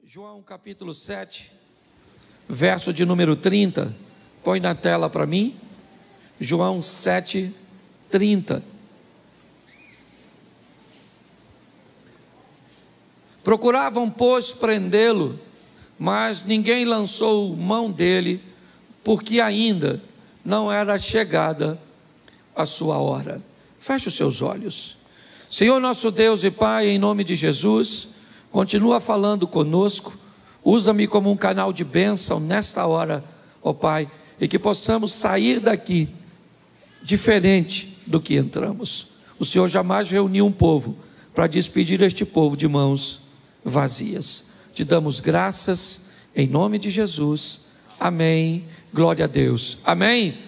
João capítulo 7, verso de número 30, põe na tela para mim. João 7, 30. Procuravam, pois, prendê-lo, mas ninguém lançou mão dele, porque ainda não era chegada a sua hora. Feche os seus olhos. Senhor nosso Deus e Pai, em nome de Jesus, continua falando conosco, usa-me como um canal de bênção nesta hora, ó Pai, e que possamos sair daqui diferente do que entramos. O Senhor jamais reuniu um povo para despedir este povo de mãos vazias. Te damos graças em nome de Jesus, amém, glória a Deus, amém?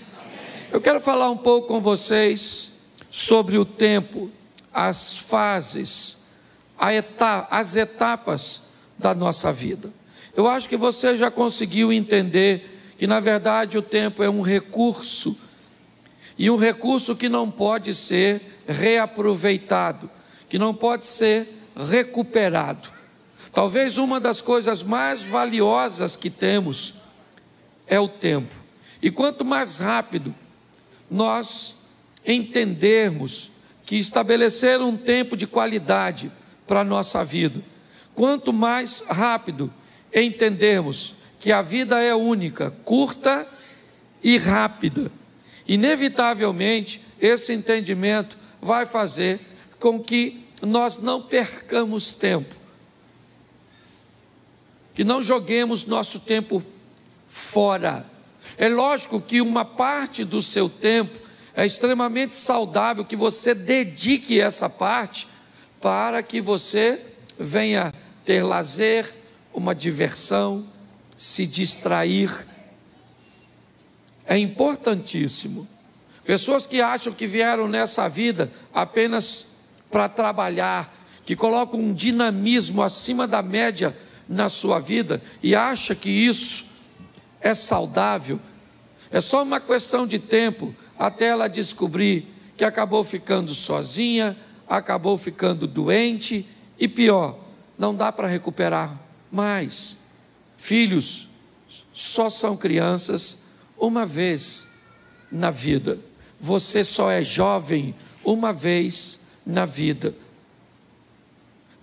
Eu quero falar um pouco com vocês sobre o tempo, as fases, as etapas da nossa vida. Eu acho que você já conseguiu entender que na verdade o tempo é um recurso, e um recurso que não pode ser reaproveitado, que não pode ser recuperado. Talvez uma das coisas mais valiosas que temos é o tempo, e quanto mais rápido nós entendermos que estabelecer um tempo de qualidade para a nossa vida, quanto mais rápido entendermos que a vida é única, curta e rápida, inevitavelmente esse entendimento vai fazer com que nós não percamos tempo, que não joguemos nosso tempo fora. É lógico que uma parte do seu tempo é extremamente saudável que você dedique essa parte para que você venha ter lazer, uma diversão, se distrair. É importantíssimo. Pessoas que acham que vieram nessa vida apenas para trabalhar, que colocam um dinamismo acima da média na sua vida e acham que isso é saudável, é só uma questão de tempo até ela descobrir que acabou ficando sozinha, acabou ficando doente e pior, não dá para recuperar mais. Filhos só são crianças uma vez na vida. Você só é jovem uma vez na vida.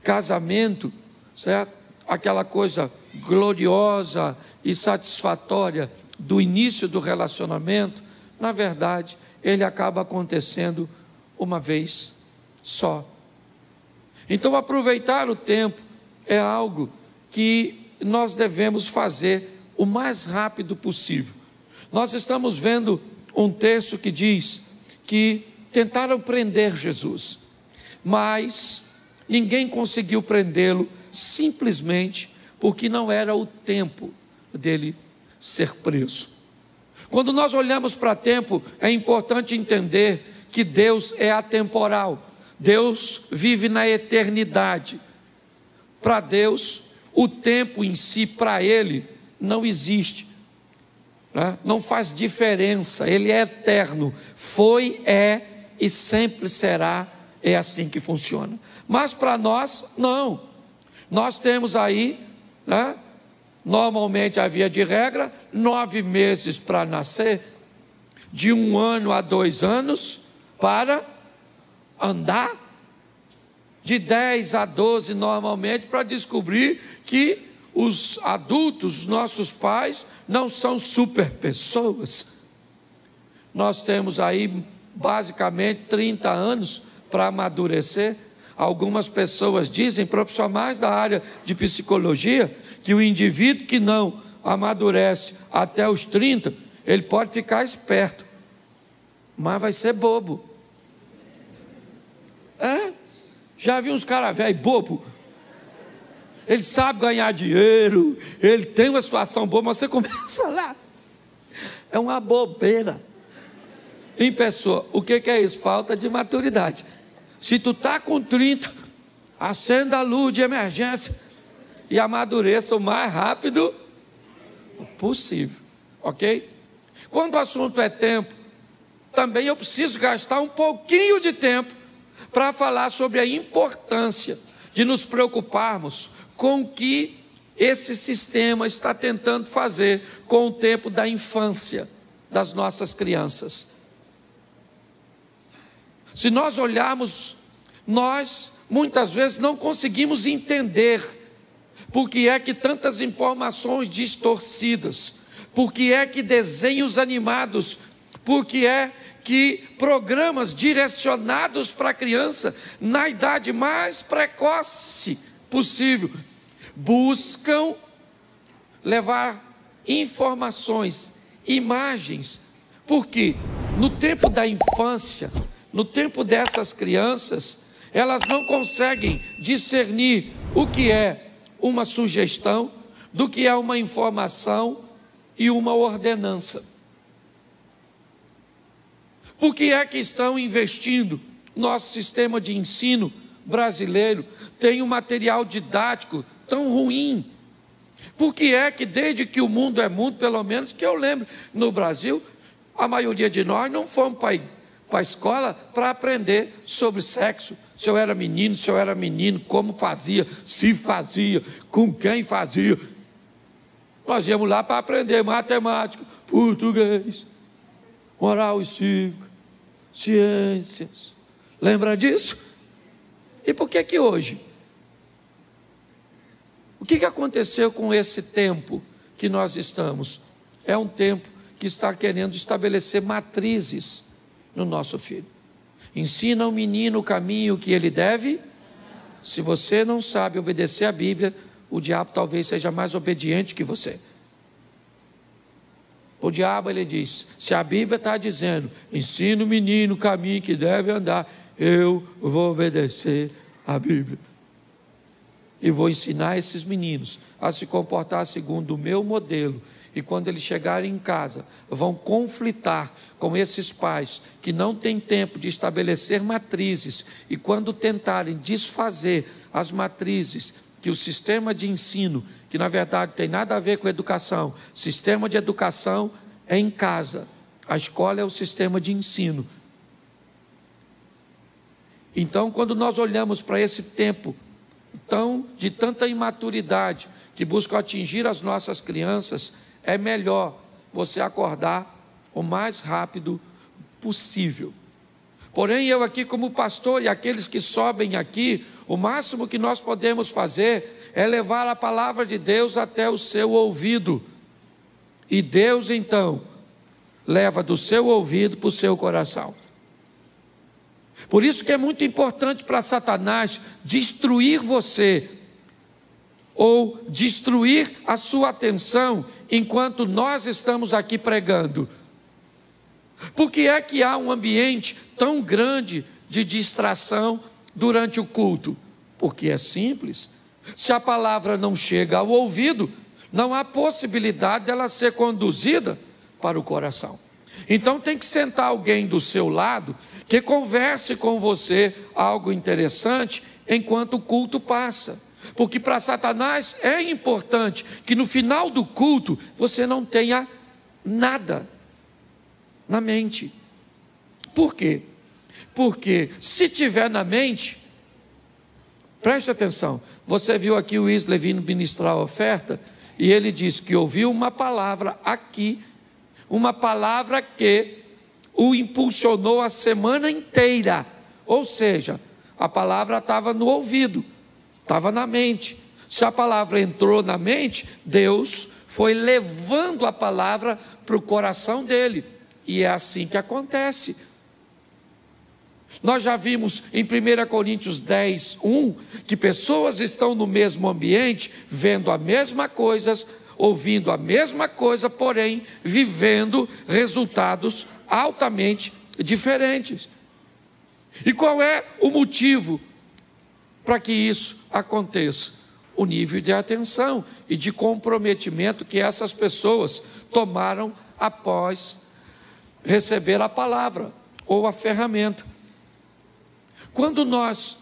Casamento, certo? Aquela coisa gloriosa e satisfatória do início do relacionamento, na verdade, ele acaba acontecendo uma vez só. Então, aproveitar o tempo é algo que nós devemos fazer o mais rápido possível. Nós estamos vendo um texto que diz que tentaram prender Jesus, mas ninguém conseguiu prendê-lo, simplesmente porque não era o tempo dele ser preso. Quando nós olhamos para tempo, é importante entender que Deus é atemporal. Deus vive na eternidade. Para Deus, o tempo em si, para Ele, não existe, né? Não faz diferença, Ele é eterno. Foi, é e sempre será, é assim que funciona. Mas para nós, não. Nós temos aí, né? Normalmente havia de regra 9 meses para nascer, de 1 ano a 2 anos para andar, de 10 a 12 normalmente para descobrir que os adultos, nossos pais, não são super pessoas. Nós temos aí basicamente 30 anos para amadurecer. Algumas pessoas dizem, profissionais da área de psicologia, que o indivíduo que não amadurece até os 30, ele pode ficar esperto, mas vai ser bobo. Já vi uns caras velhos bobo. Ele sabe ganhar dinheiro, ele tem uma situação boa, mas você começa a falar, é uma bobeira. Em pessoa, o que é isso? Falta de maturidade. Se tu está com 30, acenda a luz de emergência e amadureça o mais rápido possível, ok? Quando o assunto é tempo, também eu preciso gastar um pouquinho de tempo para falar sobre a importância de nos preocuparmos com o que esse sistema está tentando fazer com o tempo da infância das nossas crianças. Se nós olharmos, nós muitas vezes não conseguimos entender por que é que tantas informações distorcidas, por que é que desenhos animados, por que é que programas direcionados para a criança na idade mais precoce possível buscam levar informações, imagens, porque no tempo da infância, no tempo dessas crianças, elas não conseguem discernir o que é uma sugestão, do que é uma informação e uma ordenança. Por que é que estão investindo? Nosso sistema de ensino brasileiro tem um material didático tão ruim. Por que é que desde que o mundo é mundo, pelo menos que eu lembro, no Brasil, a maioria de nós não fomos para a escola para aprender sobre sexo, se eu era menino, como fazia, se fazia, com quem fazia. Nós íamos lá para aprender matemática, português, moral e cívica, ciências. Lembra disso? E por que que hoje? O que aconteceu com esse tempo que nós estamos? É um tempo que está querendo estabelecer matrizes no nosso filho. Ensina ao menino o caminho que ele deve. Se você não sabe obedecer a Bíblia, o diabo talvez seja mais obediente que você. O diabo, ele diz, se a Bíblia está dizendo, ensina o menino o caminho que deve andar, eu vou obedecer a Bíblia. E vou ensinar esses meninos a se comportar segundo o meu modelo. E quando eles chegarem em casa, vão conflitar com esses pais que não têm tempo de estabelecer matrizes. E quando tentarem desfazer as matrizes que o sistema de ensino, que na verdade tem nada a ver com educação, sistema de educação é em casa, a escola é o sistema de ensino. Então, quando nós olhamos para esse tempo de tanta imaturidade que busca atingir as nossas crianças, é melhor você acordar o mais rápido possível. Porém, eu aqui como pastor e aqueles que sobem aqui, o máximo que nós podemos fazer é levar a palavra de Deus até o seu ouvido. E Deus então leva do seu ouvido para o seu coração. Por isso que é muito importante para Satanás destruir você, ou destruir a sua atenção enquanto nós estamos aqui pregando. Por que é que há um ambiente tão grande de distração durante o culto? Porque é simples. Se a palavra não chega ao ouvido, não há possibilidade dela ser conduzida para o coração. Então tem que sentar alguém do seu lado que converse com você algo interessante enquanto o culto passa. Porque para Satanás é importante que no final do culto você não tenha nada na mente. Por quê? Porque se tiver na mente, preste atenção, você viu aqui o Wesley vindo ministrar a oferta, e ele disse que ouviu uma palavra aqui, uma palavra que o impulsionou a semana inteira, ou seja, a palavra estava no ouvido, estava na mente. Se a palavra entrou na mente, Deus foi levando a palavra para o coração dele, e é assim que acontece. Nós já vimos em 1 Coríntios 10, 1, que pessoas estão no mesmo ambiente, vendo a mesma coisa, ouvindo a mesma coisa, porém vivendo resultados altamente diferentes. E qual é o motivo para que isso aconteça? O nível de atenção e de comprometimento que essas pessoas tomaram após receber a palavra ou a ferramenta. Quando nós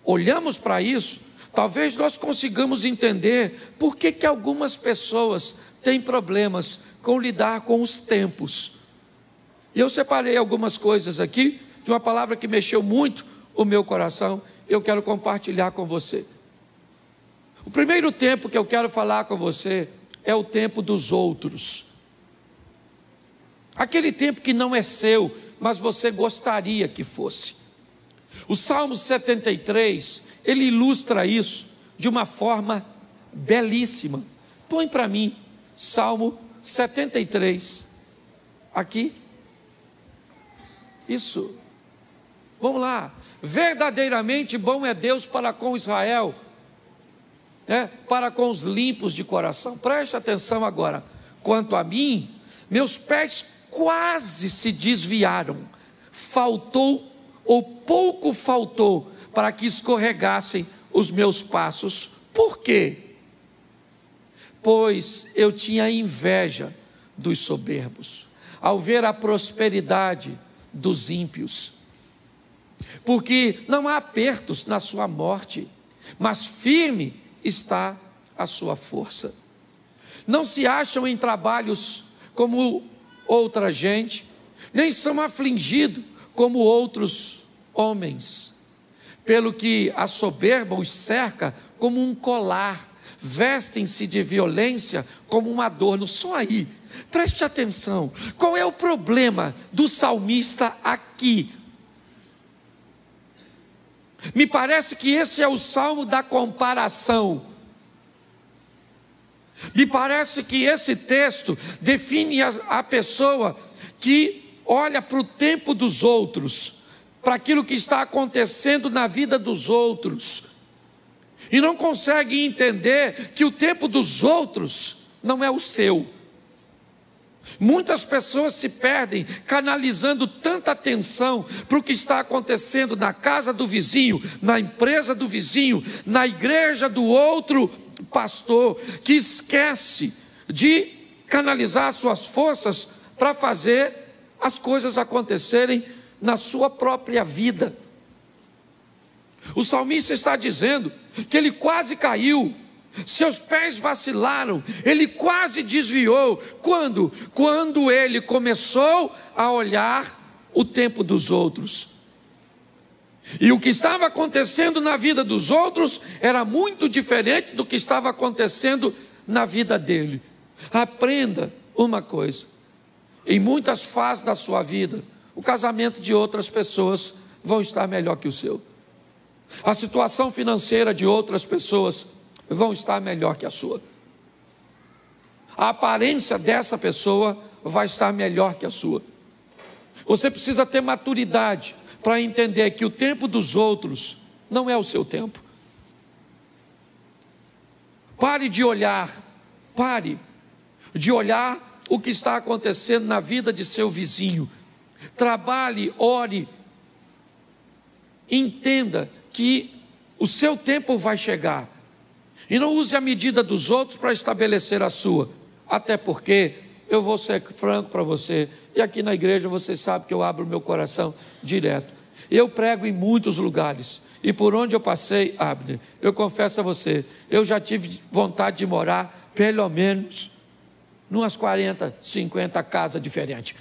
olhamos para isso, talvez nós consigamos entender por que algumas pessoas têm problemas com lidar com os tempos. E eu separei algumas coisas aqui, de uma palavra que mexeu muito o meu coração, eu quero compartilhar com você. O primeiro tempo que eu quero falar com você é o tempo dos outros. Aquele tempo que não é seu, mas você gostaria que fosse. O Salmo 73, ele ilustra isso de uma forma belíssima. Põe para mim, Salmo 73, aqui. Isso. Vamos lá. Verdadeiramente bom é Deus para com Israel, para com os limpos de coração. Preste atenção agora. Quanto a mim, meus pés quase se desviaram. Faltou, ou pouco faltou, para que escorregassem os meus passos. Por quê? Pois eu tinha inveja dos soberbos, ao ver a prosperidade dos ímpios. Porque não há apertos na sua morte, mas firme está a sua força. Não se acham em trabalhos como outra gente, nem são afligidos como outros homens. Pelo que a soberba os cerca como um colar, vestem-se de violência como um adorno. Só aí, preste atenção, qual é o problema do salmista aqui? Me parece que esse é o salmo da comparação. Me parece que esse texto define a pessoa que olha para o tempo dos outros, para aquilo que está acontecendo na vida dos outros, e não consegue entender que o tempo dos outros não é o seu. Muitas pessoas se perdem canalizando tanta atenção para o que está acontecendo na casa do vizinho, na empresa do vizinho, na igreja do outro pastor, que esquece de canalizar suas forças para fazer as coisas acontecerem na sua própria vida. O salmista está dizendo que ele quase caiu, seus pés vacilaram, ele quase desviou. Quando? Quando ele começou a olhar o tempo dos outros. E o que estava acontecendo na vida dos outros era muito diferente do que estava acontecendo na vida dele. Aprenda uma coisa: em muitas fases da sua vida, o casamento de outras pessoas vão estar melhor que o seu. A situação financeira de outras pessoas vão estar melhor que a sua. A aparência dessa pessoa vai estar melhor que a sua. Você precisa ter maturidade para entender que o tempo dos outros não é o seu tempo. Pare de olhar o que está acontecendo na vida de seu vizinho. Trabalhe, ore, entenda que o seu tempo vai chegar. E não use a medida dos outros para estabelecer a sua. Até porque, eu vou ser franco para você, e aqui na igreja você sabe que eu abro meu coração direto. Eu prego em muitos lugares, e por onde eu passei, Abner, eu confesso a você, eu já tive vontade de morar, pelo menos, numas 40, 50 casas diferentes.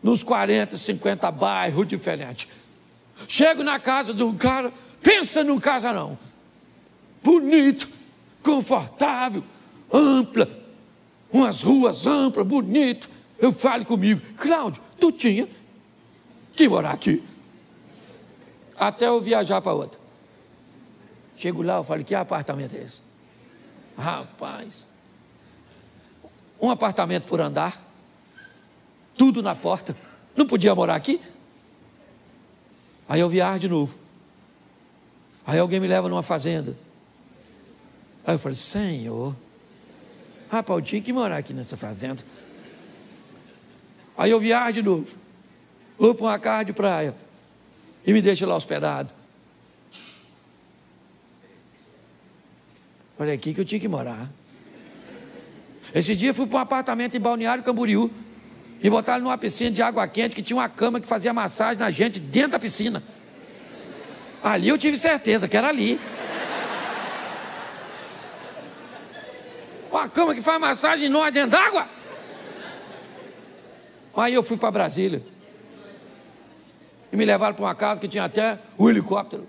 Nos 40, 50 bairros diferentes. Chego na casa de um cara, pensa num casarão. Bonito, confortável, ampla, umas ruas amplas, bonito. Eu falo comigo: Cláudio, tu tinha que morar aqui. Até eu viajar para outra. Chego lá, eu falo: que apartamento é esse? Rapaz, um apartamento por andar, tudo na porta. Não podia morar aqui? Aí eu viajo de novo. Aí alguém me leva numa fazenda. Aí eu falei: Senhor, rapaz, eu tinha que morar aqui nessa fazenda. Aí eu viajo de novo, vou para uma casa de praia e me deixa lá hospedado. Falei: aqui que eu tinha que morar. Esse dia eu fui para um apartamento em Balneário Camboriú e botaram numa piscina de água quente que tinha uma cama que fazia massagem na gente dentro da piscina. Ali eu tive certeza que era ali. Uma cama que faz massagem em nós dentro d'água. Aí eu fui para Brasília e me levaram para uma casa que tinha até um helicóptero.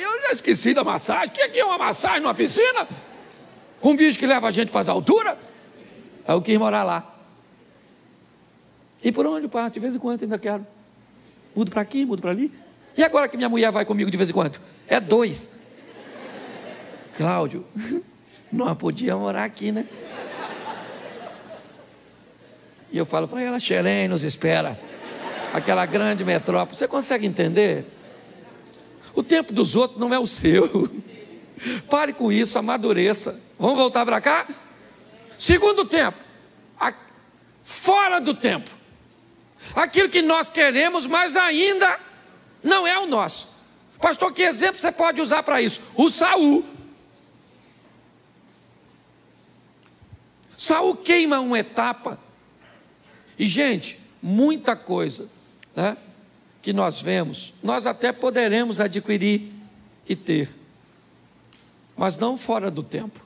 eu já esqueci da massagem. O que é uma massagem numa piscina? Com um bicho que leva a gente para as alturas? Aí eu quis morar lá. E por onde eu passo? De vez em quando ainda quero. Mudo para aqui, mudo para ali. E agora que minha mulher vai comigo de vez em quando? É 2. Cláudio, não podia morar aqui, né? E eu falo para ela, Xerém nos espera. Aquela grande metrópole. Você consegue entender? O tempo dos outros não é o seu. Pare com isso, amadureça. Vamos voltar para cá? Segundo tempo. Fora do tempo. Aquilo que nós queremos, mas ainda não é o nosso. Pastor, que exemplo você pode usar para isso? O Saul. Saul queima uma etapa. E, gente, muita coisa, né, que nós vemos, nós até poderemos adquirir e ter, mas não fora do tempo.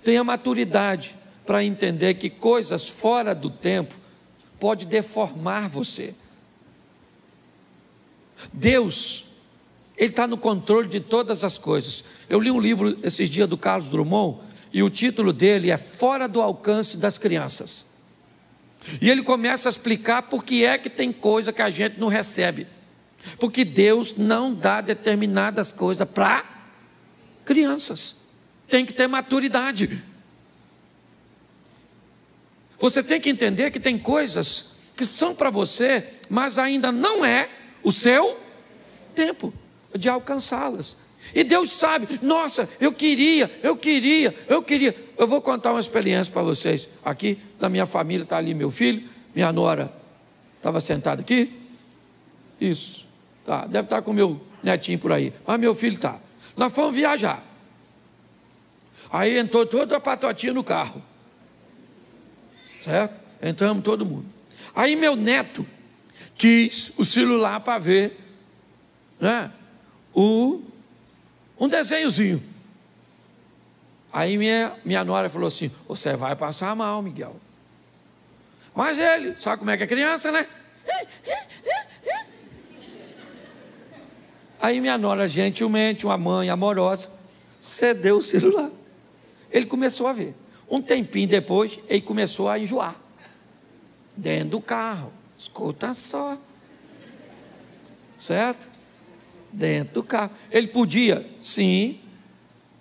Tenha maturidade para entender que coisas fora do tempo pode deformar você. Deus, Ele está no controle de todas as coisas. Eu li um livro esses dias do Carlos Drummond, e o título dele é Fora do Alcance das Crianças. E ele começa a explicar por que é que tem coisa que a gente não recebe. Porque Deus não dá determinadas coisas para crianças. Tem que ter maturidade. Você tem que entender que tem coisas que são para você, mas ainda não é o seu tempo de alcançá-las. E Deus sabe, nossa, eu queria. Eu vou contar uma experiência para vocês. Aqui, na minha família, está ali meu filho, minha nora estava sentada aqui. Isso, tá, deve estar com meu netinho por aí, mas meu filho está. Nós fomos viajar. Aí entrou toda a patotinha no carro. Certo? Entramos todo mundo. Aí meu neto quis o celular para ver, né, um desenhozinho. Aí minha nora falou assim, você vai passar mal, Miguel. Mas ele, sabe como é que é criança, né? Aí minha nora, gentilmente, uma mãe amorosa, cedeu o celular. Ele começou a ver. Um tempinho depois, ele começou a enjoar. Dentro do carro, escuta só. Certo? Dentro do carro. Ele podia? Sim.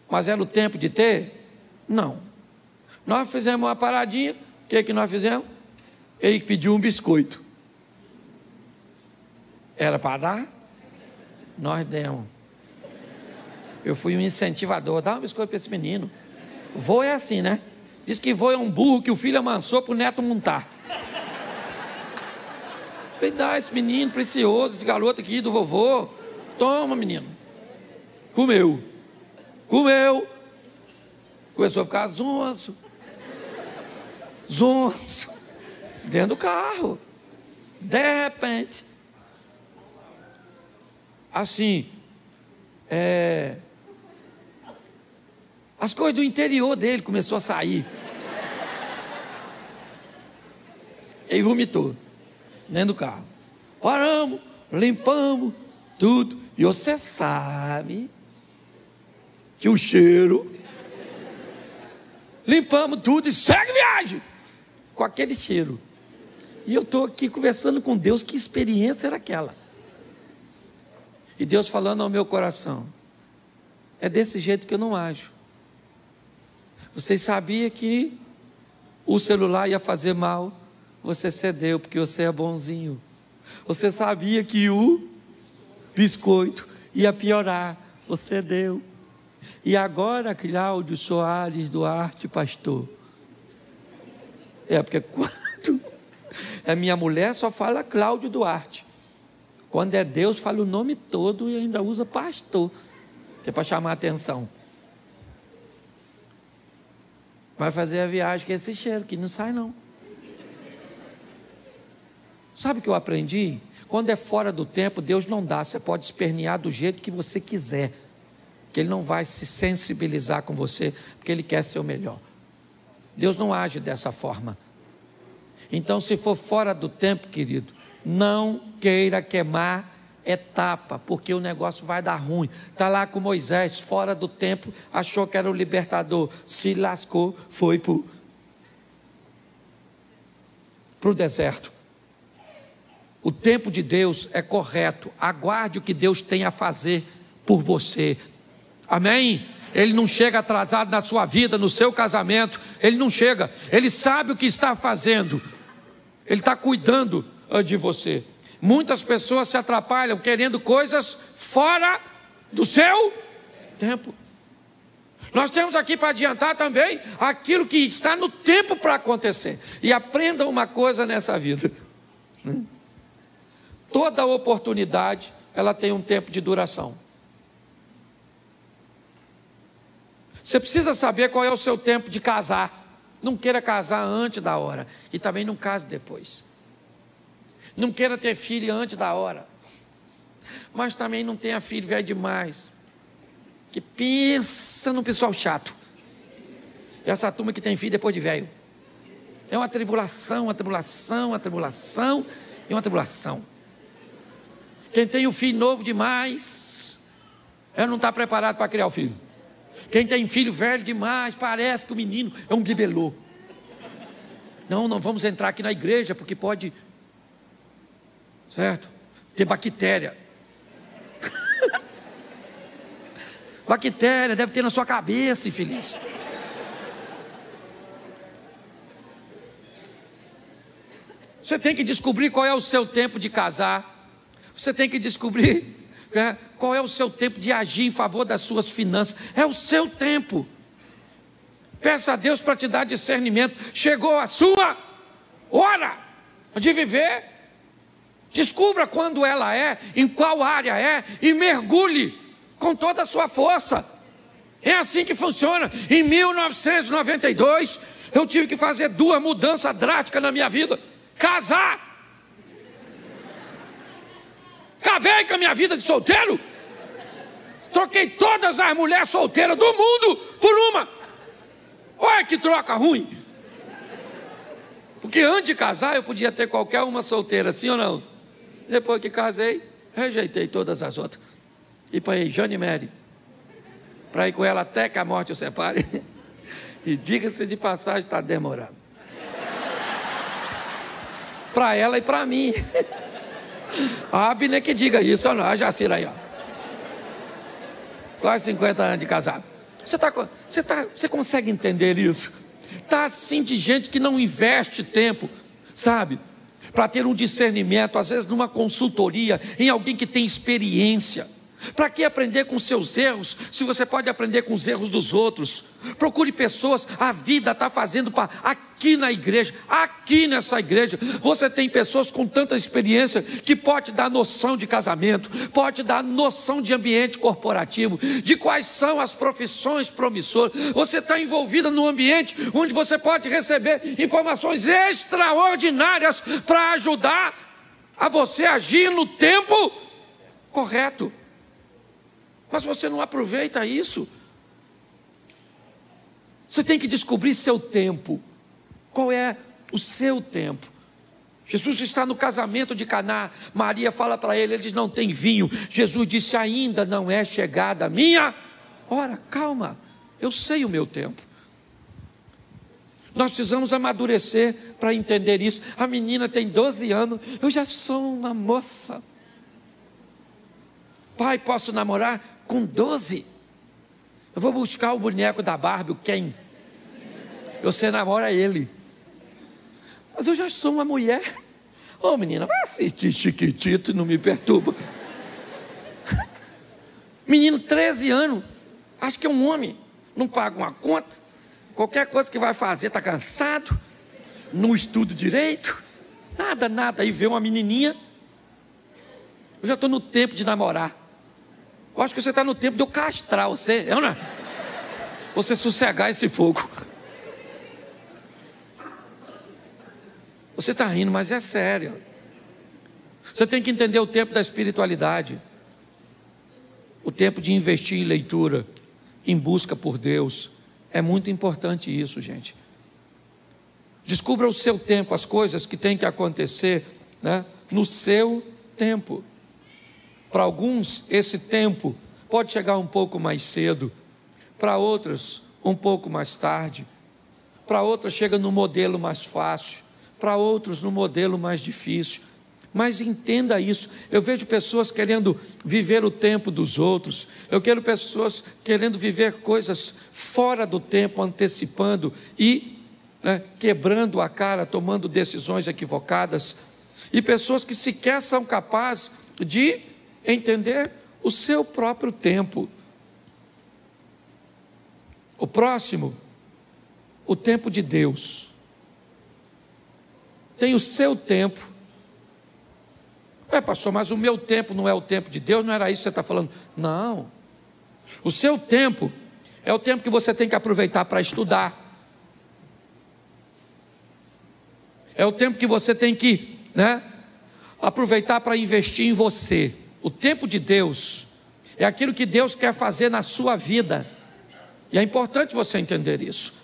Mas era o tempo de ter? Não. Nós fizemos uma paradinha. O que nós fizemos? Ele pediu um biscoito. Era para dar? Nós demos. Eu fui um incentivador. Dá um biscoito para esse menino. Vô é assim, né? Diz que vô é um burro que o filho amansou para o neto montar. Falei, dá esse menino precioso, esse garoto aqui do vovô. Toma, menino. Comeu. Começou a ficar zonzo. Dentro do carro. De repente. Assim. As coisas do interior dele começou a sair. Ele vomitou. Dentro do carro. Paramos, limpamos tudo. E você sabe que o cheiro. Limpamos tudo e segue viagem. Com aquele cheiro. E eu estou aqui conversando com Deus. Que experiência era aquela? E Deus falando ao meu coração. É desse jeito que eu não ajo. Vocês sabiam que o celular ia fazer mal? Você cedeu porque você é bonzinho. Você sabia que o biscoito ia piorar? Você deu. E agora, Cláudio Soares Duarte, pastor. Porque quando é minha mulher, só fala Cláudio Duarte. Quando é Deus, fala o nome todo e ainda usa pastor, que é para chamar a atenção. Vai fazer a viagem com esse cheiro, que não sai não. Sabe o que eu aprendi? Quando é fora do tempo, Deus não dá. Você pode espernear do jeito que você quiser, que Ele não vai se sensibilizar com você, porque Ele quer ser o melhor. Deus não age dessa forma. Então, se for fora do tempo, querido, não queira queimar etapa, porque o negócio vai dar ruim. Está lá com Moisés, fora do tempo, achou que era o libertador, se lascou, foi para o deserto. O tempo de Deus é correto, aguarde o que Deus tem a fazer por você, amém? Ele não chega atrasado na sua vida, no seu casamento, ele não chega, ele sabe o que está fazendo, ele está cuidando de você. Muitas pessoas se atrapalham querendo coisas fora do seu tempo. Nós temos aqui para adiantar também aquilo que está no tempo para acontecer. E aprenda uma coisa nessa vida: toda oportunidade, ela tem um tempo de duração. Você precisa saber qual é o seu tempo de casar. Não queira casar antes da hora, e também não case depois. Não queira ter filho antes da hora, mas também não tenha filho velho demais, que pensa no pessoal chato. E essa turma que tem filho depois de velho é uma tribulação, uma tribulação, uma tribulação e uma tribulação. Quem tem um filho novo demais, não está preparado para criar o filho. Quem tem filho velho demais, parece que o menino é um bibelô. Não vamos entrar aqui na igreja, porque pode, certo, ter bactéria. Bactéria deve ter na sua cabeça, infeliz. Você tem que descobrir qual é o seu tempo de casar. Você tem que descobrir qual é o seu tempo de agir em favor das suas finanças. É o seu tempo. Peça a Deus para te dar discernimento. Chegou a sua hora de viver. Descubra quando ela é, em qual área é, e mergulhe com toda a sua força. É assim que funciona. Em 1992, eu tive que fazer 2 mudanças drásticas na minha vida: casar. Acabei com a minha vida de solteiro. Troquei todas as mulheres solteiras do mundo por uma. Olha que troca ruim. Porque antes de casar eu podia ter qualquer uma solteira, sim ou não? Depois que casei, rejeitei todas as outras. E para Jane Mary, para ir com ela até que a morte o separe. E diga-se de passagem, está demorando. Para ela e para mim. A Abner que diga isso, ou não, a Jacira aí, ó. Quase 50 anos de casado. Você consegue entender isso? Está assim de gente que não investe tempo, sabe? Para ter um discernimento, às vezes numa consultoria, em alguém que tem experiência. Para que aprender com seus erros, se você pode aprender com os erros dos outros? Procure pessoas, a vida está fazendo aqui na igreja, aqui nessa igreja, você tem pessoas com tanta experiência, que pode dar noção de casamento, pode dar noção de ambiente corporativo, de quais são as profissões promissoras. Você está envolvida num ambiente, onde você pode receber informações extraordinárias, para ajudar a você agir no tempo correto. Mas você não aproveita isso. Você tem que descobrir seu tempo. Qual é o seu tempo? Jesus está no casamento de Caná. Maria fala para ele, eles não têm vinho. Jesus disse, ainda não é chegada a minha hora. Calma, eu sei o meu tempo. Nós precisamos amadurecer para entender isso. A menina tem 12 anos, eu já sou uma moça. Pai, posso namorar? Com 12, eu vou buscar o boneco da Barbie, o Ken. Você namora ele. Mas eu já sou uma mulher. Ô menina, vai assistir Chiquitito e não me perturba. Menino, 13 anos, acho que é um homem, não paga uma conta, qualquer coisa que vai fazer está cansado, não estuda direito, nada, aí vê uma menininha. Eu já estou no tempo de namorar. Eu acho que você está no tempo de eu castrar você, não é? Você sossegar esse fogo. Você está rindo, mas é sério. Você tem que entender o tempo da espiritualidade, o tempo de investir em leitura, em busca por Deus. É muito importante isso, gente. Descubra o seu tempo, as coisas que têm que acontecer, né, no seu tempo. Para alguns, esse tempo pode chegar um pouco mais cedo, para outros, um pouco mais tarde, para outros, chega no modelo mais fácil, para outros, no modelo mais difícil. Mas entenda isso. Eu vejo pessoas querendo viver o tempo dos outros, eu quero pessoas querendo viver coisas fora do tempo, antecipando e quebrando a cara, tomando decisões equivocadas, e pessoas que sequer são capazes de entender o seu próprio tempo. O próximo, o tempo de Deus, tem o seu tempo. Pastor, mas o meu tempo não é o tempo de Deus? Não era isso que você está falando? Não, o seu tempo é o tempo que você tem que aproveitar para estudar, é o tempo que você tem que aproveitar para investir em você. O tempo de Deus é aquilo que Deus quer fazer na sua vida, e é importante você entender isso.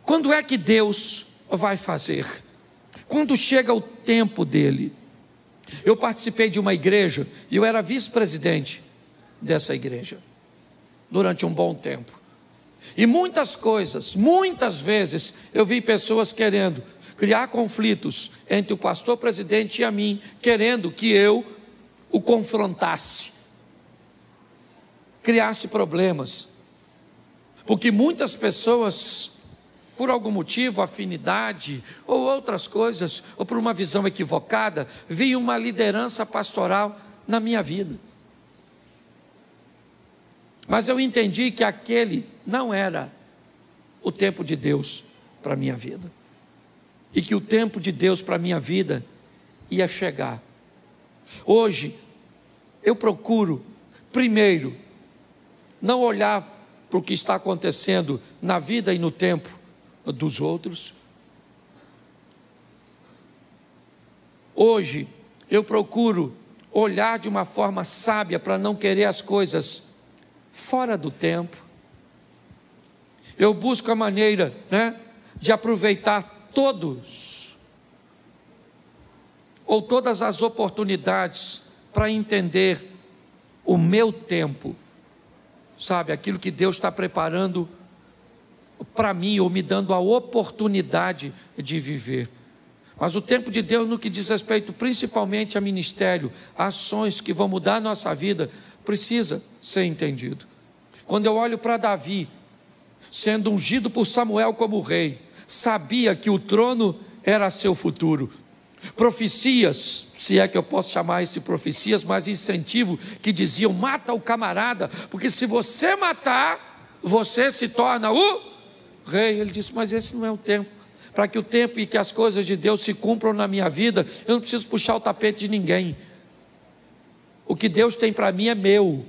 Quando é que Deus vai fazer? Quando chega o tempo dele. Eu participei de uma igreja e eu era vice-presidente dessa igreja durante um bom tempo. E muitas vezes eu vi pessoas querendo criar conflitos entre o pastor presidente e a mim, querendo que eu o confrontasse, criasse problemas, porque muitas pessoas, por algum motivo, afinidade ou outras coisas, ou por uma visão equivocada, viam uma liderança pastoral na minha vida. Mas eu entendi que aquele não era o tempo de Deus para a minha vida, e que o tempo de Deus para a minha vida ia chegar. Hoje, eu procuro, primeiro, não olhar para o que está acontecendo na vida e no tempo dos outros. Hoje, eu procuro olhar de uma forma sábia para não querer as coisas fora do tempo. Eu busco a maneira, de aproveitar todas as oportunidades para entender o meu tempo, sabe, aquilo que Deus está preparando para mim, ou me dando a oportunidade de viver. Mas o tempo de Deus, no que diz respeito principalmente a ministério, a ações que vão mudar a nossa vida, precisa ser entendido. Quando eu olho para Davi, sendo ungido por Samuel como rei, sabia que o trono era seu futuro. Profecias, se é que eu posso chamar isso de profecias, mas incentivo, que diziam: mata o camarada, porque se você matar, você se torna o rei. Ele disse: mas esse não é o tempo. Para que o tempo e que as coisas de Deus se cumpram na minha vida, eu não preciso puxar o tapete de ninguém. O que Deus tem para mim é meu.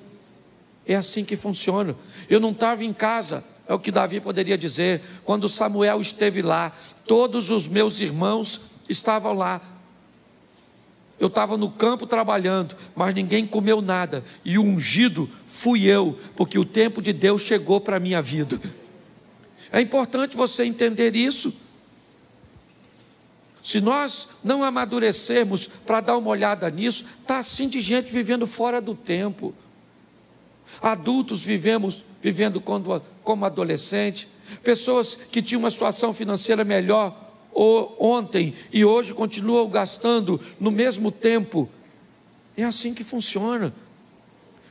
É assim que funciona. Eu não estava em casa, é o que Davi poderia dizer, quando Samuel esteve lá, todos os meus irmãos estavam lá. Eu estava no campo trabalhando, mas ninguém comeu nada, e o ungido fui eu, porque o tempo de Deus chegou para a minha vida. É importante você entender isso. Se nós não amadurecermos para dar uma olhada nisso, está assim de gente vivendo fora do tempo. Adultos vivendo como adolescente, pessoas que tinham uma situação financeira melhor ontem e hoje continuam gastando no mesmo tempo. É assim que funciona.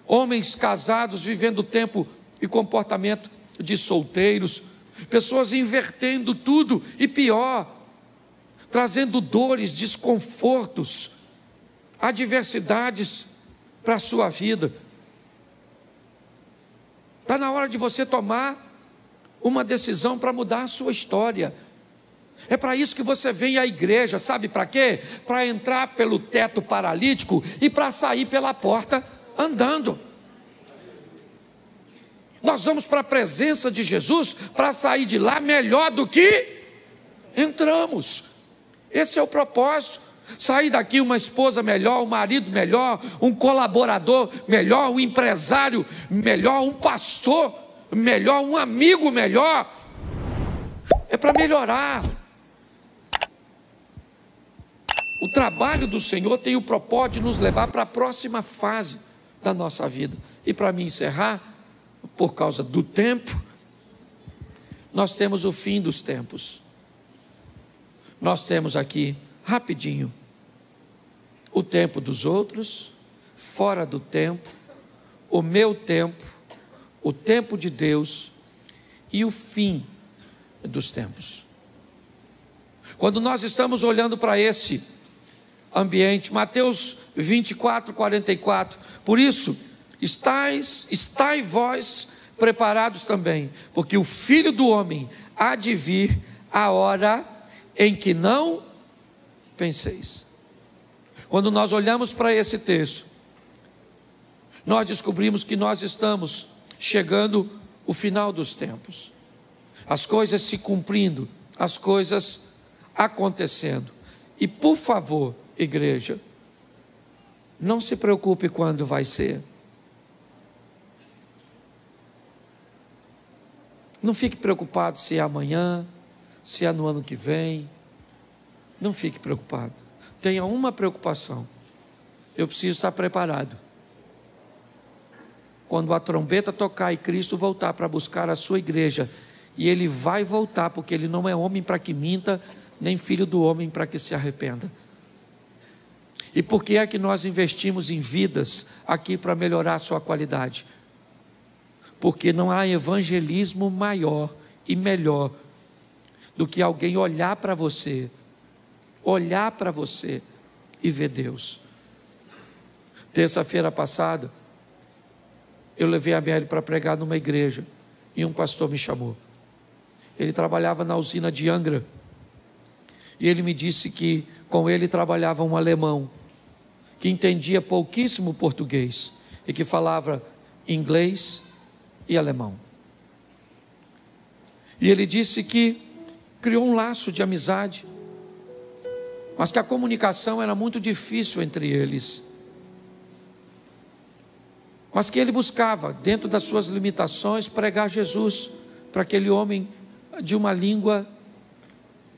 Homens casados vivendo o tempo e comportamento de solteiros, pessoas invertendo tudo e pior, trazendo dores, desconfortos, adversidades para a sua vida. Está na hora de você tomar uma decisão para mudar a sua história. É para isso que você vem à igreja, sabe para quê? Para entrar pelo teto paralítico e para sair pela porta andando. Nós vamos para a presença de Jesus para sair de lá melhor do que entramos. Esse é o propósito. Sair daqui uma esposa melhor, um marido melhor, um colaborador melhor, um empresário melhor, um pastor melhor, um amigo melhor. É para melhorar. O trabalho do Senhor tem o propósito de nos levar para a próxima fase da nossa vida. E para me encerrar, por causa do tempo, nós temos o fim dos tempos. Nós temos aqui, rapidinho, o tempo dos outros, fora do tempo, o meu tempo, o tempo de Deus e o fim dos tempos. Quando nós estamos olhando para esse ambiente, Mateus 24, 44, por isso, estai vós preparados também, porque o Filho do Homem há de vir a hora em que não penseis. Quando nós olhamos para esse texto, nós descobrimos que nós estamos chegando ao final dos tempos, as coisas se cumprindo, as coisas acontecendo. E por favor, igreja, não se preocupe quando vai ser. Não fique preocupado se é amanhã, se é no ano que vem. Não fique preocupado. Tenha uma preocupação: eu preciso estar preparado. Quando a trombeta tocar e Cristo voltar para buscar a sua igreja, e Ele vai voltar, porque Ele não é homem para que minta, nem filho do homem para que se arrependa. E por que é que nós investimos em vidas aqui para melhorar a sua qualidade? Porque não há evangelismo maior e melhor do que alguém olhar para você e ver Deus. Terça-feira passada, eu levei a Mary para pregar numa igreja e um pastor me chamou. Ele trabalhava na usina de Angra e ele me disse que com ele trabalhava um alemão que entendia pouquíssimo português e que falava inglês e alemão. E ele disse que criou um laço de amizade, mas que a comunicação era muito difícil entre eles. Mas que ele buscava, dentro das suas limitações, pregar Jesus para aquele homem de uma língua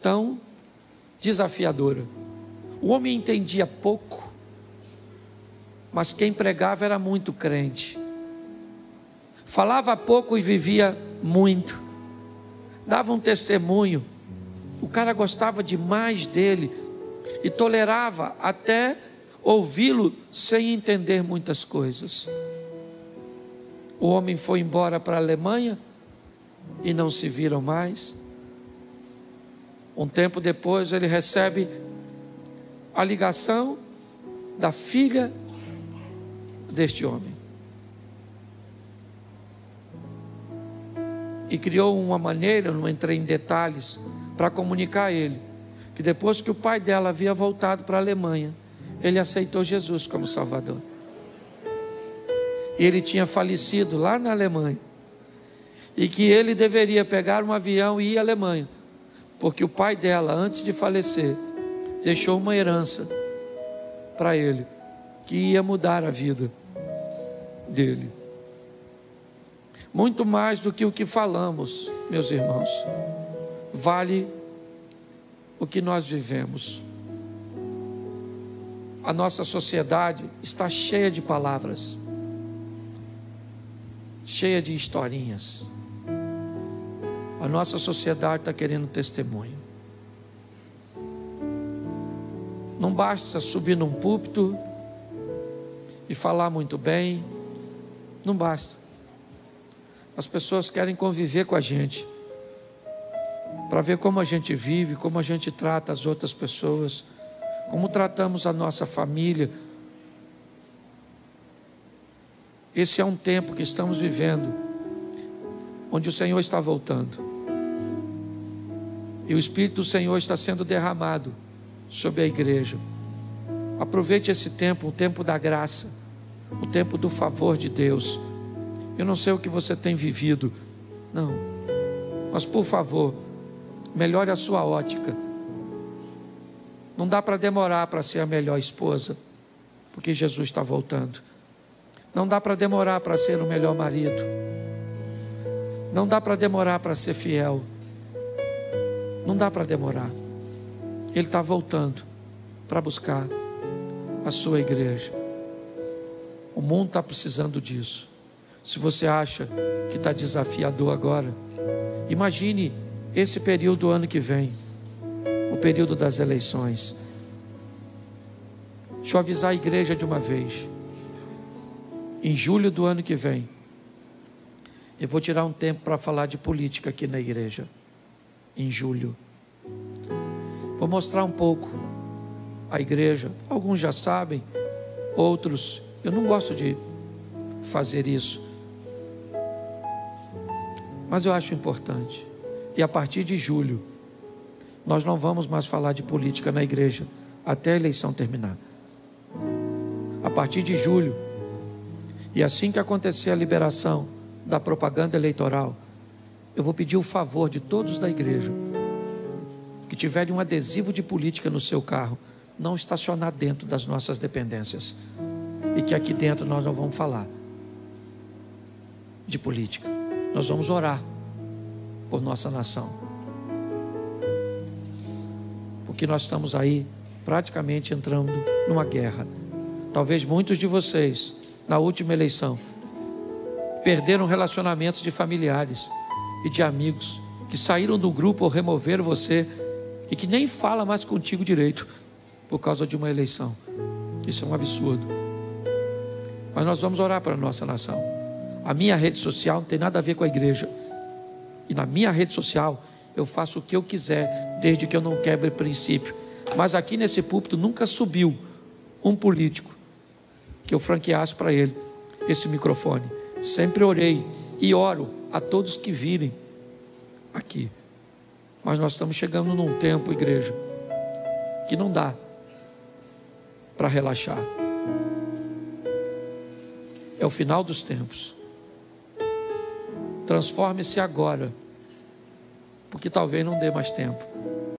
tão desafiadora. O homem entendia pouco, mas quem pregava era muito crente. Falava pouco e vivia muito. Dava um testemunho. O cara gostava demais dele e tolerava até ouvi-lo sem entender muitas coisas. O homem foi embora para a Alemanha e não se viram mais. Um tempo depois ele recebe a ligação da filha deste homem. E criou uma maneira, não entrei em detalhes, para comunicar a ele, que depois que o pai dela havia voltado para a Alemanha, ele aceitou Jesus como Salvador. E ele tinha falecido lá na Alemanha. E que ele deveria pegar um avião e ir à Alemanha, porque o pai dela, antes de falecer, deixou uma herança para ele, que ia mudar a vida dele. Muito mais do que o que falamos, meus irmãos, vale o que nós vivemos. A nossa sociedade está cheia de palavras, cheia de historinhas. A nossa sociedade está querendo testemunho. Não basta subir num púlpito e falar muito bem, não basta. As pessoas querem conviver com a gente, para ver como a gente vive, como a gente trata as outras pessoas, como tratamos a nossa família. Esse é um tempo que estamos vivendo, onde o Senhor está voltando. E o Espírito do Senhor está sendo derramado sobre a igreja. Aproveite esse tempo, o tempo da graça, o tempo do favor de Deus. Eu não sei o que você tem vivido, não, mas por favor, melhore a sua ótica. Não dá para demorar para ser a melhor esposa, porque Jesus está voltando. Não dá para demorar para ser o melhor marido. Não dá para demorar para ser fiel. Não dá para demorar. Ele está voltando para buscar a sua igreja. O mundo está precisando disso. Se você acha que está desafiador agora, imagine esse período do ano que vem, o período das eleições. Deixa eu avisar a igreja de uma vez. Em julho do ano que vem, eu vou tirar um tempo para falar de política aqui na igreja. Em julho. Vou mostrar um pouco a igreja. Alguns já sabem, outros, eu não gosto de fazer isso, mas eu acho importante. E a partir de julho, nós não vamos mais falar de política na igreja até a eleição terminar. A partir de julho, e assim que acontecer a liberação da propaganda eleitoral, eu vou pedir o favor de todos da igreja que tiverem um adesivo de política no seu carro, não estacionar dentro das nossas dependências, e que aqui dentro nós não vamos falar de política. Nós vamos orar por nossa nação, porque nós estamos aí praticamente entrando numa guerra. Talvez muitos de vocês, na última eleição, perderam relacionamentos de familiares e de amigos que saíram do grupo ou removeram você e que nem fala mais contigo direito por causa de uma eleição. Isso é um absurdo. Mas nós vamos orar para a nossa nação. A minha rede social não tem nada a ver com a igreja. E na minha rede social eu faço o que eu quiser, desde que eu não quebre princípio. Mas aqui nesse púlpito nunca subiu um político que eu franqueasse para ele esse microfone. Sempre orei e oro a todos que virem aqui. Mas nós estamos chegando num tempo, igreja, que não dá para relaxar. É o final dos tempos. Transforme-se agora, porque talvez não dê mais tempo.